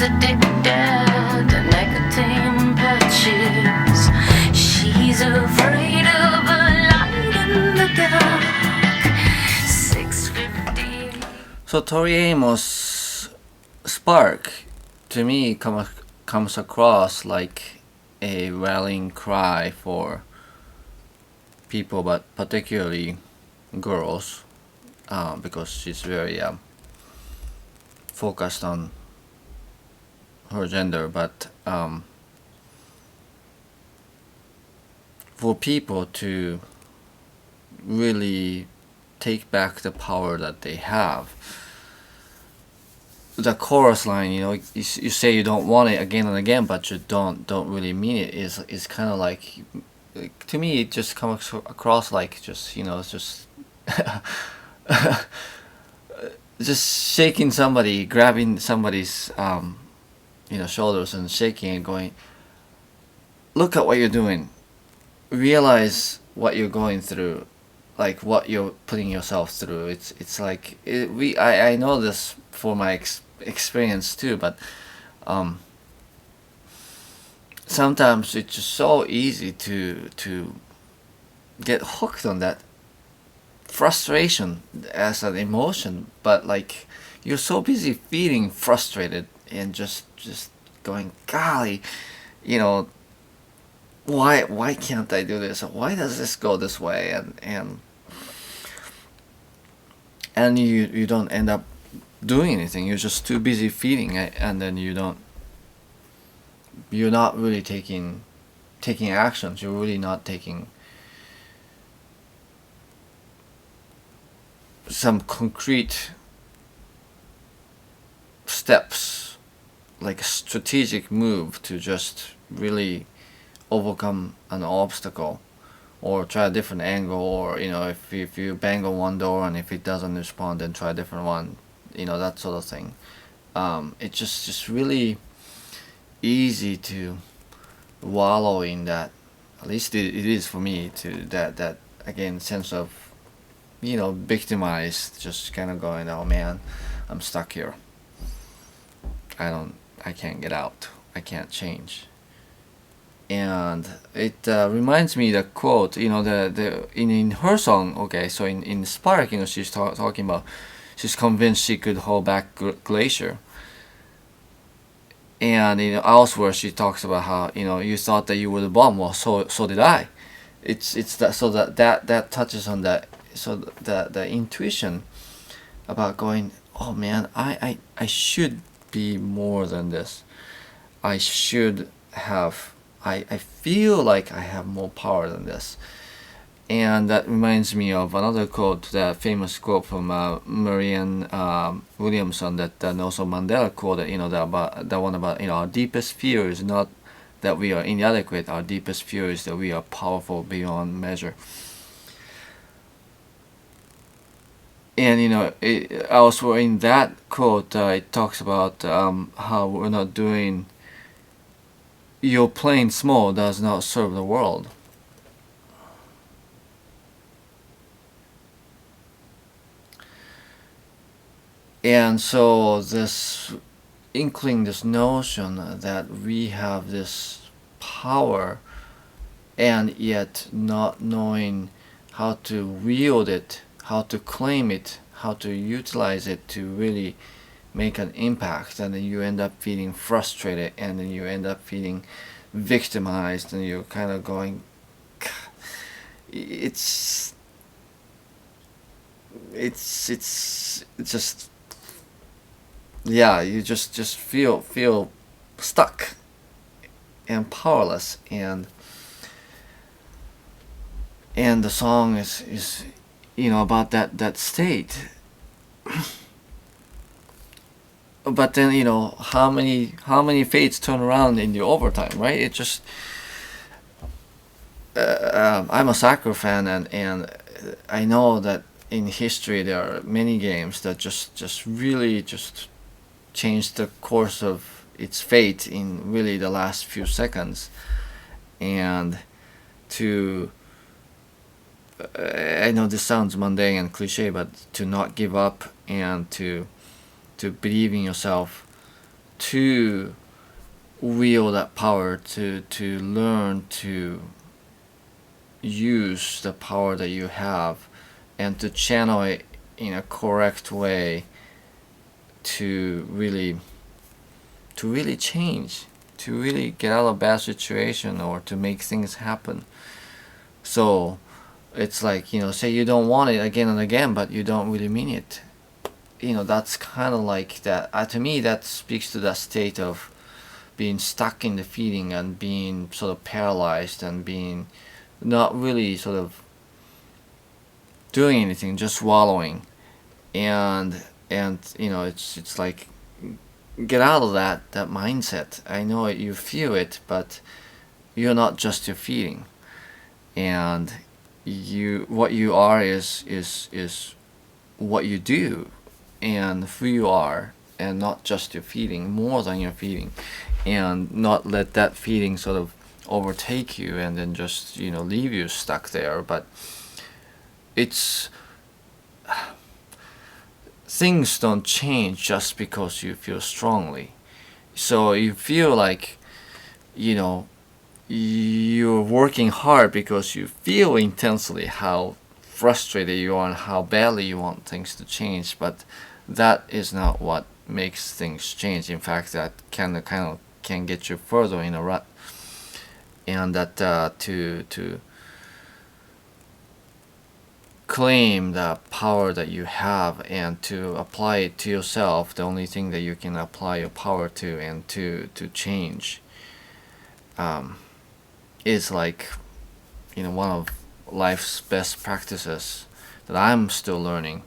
She's addicted to nicotine patches. She's afraid of a light in the dark. 6:50. So Tori Amos' Spark to me comes across like a rallying cry for people, but particularly girls, because she's very focused on her gender, but for people to really take back the power that they have. The chorus line, you say you don't want it again and again, but you don't really mean it. Is kind of like, to me, it just comes across like just just just shaking somebody, grabbing somebody's shoulders and shaking and going, look at what you're doing, realize what you're going through, like what you're putting yourself through. It's like I know this for my experience too, but sometimes it's just so easy to get hooked on that frustration as an emotion, but like you're so busy feeling frustrated and just going, golly, why can't I do this? Why does this go this way? And you don't end up doing anything. You're just too busy feeling it, and then you're not really taking actions. You're really not taking some concrete steps, like a strategic move to just really overcome an obstacle, or try a different angle, or if you bang on one door and if it doesn't respond, then try a different one, that sort of thing. It's just really easy to wallow in that. At least it is for me, to that again sense of victimized, just kind of going, oh man, I'm stuck here. I can't get out. I can't change. And it reminds me the quote, the in her song. Okay, so in Spark, she's talking about, she's convinced she could hold back glacier. And elsewhere she talks about how you thought that you were the bomb. Well, so did I. It's that, so that touches on that. So the intuition about going, oh man, I should be more than this. I should have. I feel like I have more power than this. And that reminds me of another quote, the famous quote from Marienne Williamson, that Nelson Mandela quoted. The one about our deepest fear is not that we are inadequate. Our deepest fear is that we are powerful beyond measure. And also in that quote, it talks about how we're not doing. Your playing small does not serve the world. And so this inkling, this notion that we have this power, and yet not knowing how to wield it, how to claim it, how to utilize it to really make an impact, and then you end up feeling frustrated, and then you end up feeling victimized, and you're kind of going, it's just, yeah, you just feel stuck and powerless. And the song is about that state. But then how many fates turn around in the overtime, right? It just I'm a soccer fan, and I know that in history there are many games that just really just changed the course of its fate in really the last few seconds. And I know this sounds mundane and cliche, but to not give up, and to believe in yourself, to wield that power, to learn to use the power that you have and to channel it in a correct way to really change, to really get out of a bad situation or to make things happen. So it's like, say you don't want it again and again, but you don't really mean it. That's kind of like that. To me, that speaks to that state of being stuck in the feeling and being sort of paralyzed and being not really sort of doing anything, just wallowing. And it's like, get out of that mindset. I know you feel it, but you're not just your feeling. And what you are is what you do and who you are, and not just your feeling, more than your feeling. And not let that feeling sort of overtake you and then just leave you stuck there. But it's things don't change just because you feel strongly. So you feel like you're working hard because you feel intensely how frustrated you are and how badly you want things to change, but that is not what makes things change. In fact, that can get you further in a rut. And that to claim the power that you have and to apply it to yourself, the only thing that you can apply your power to and to change, is like one of life's best practices that I'm still learning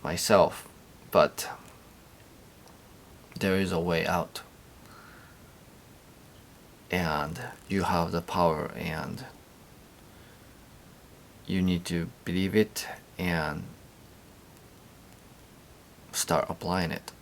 myself. But there is a way out, and you have the power, and you need to believe it and start applying it.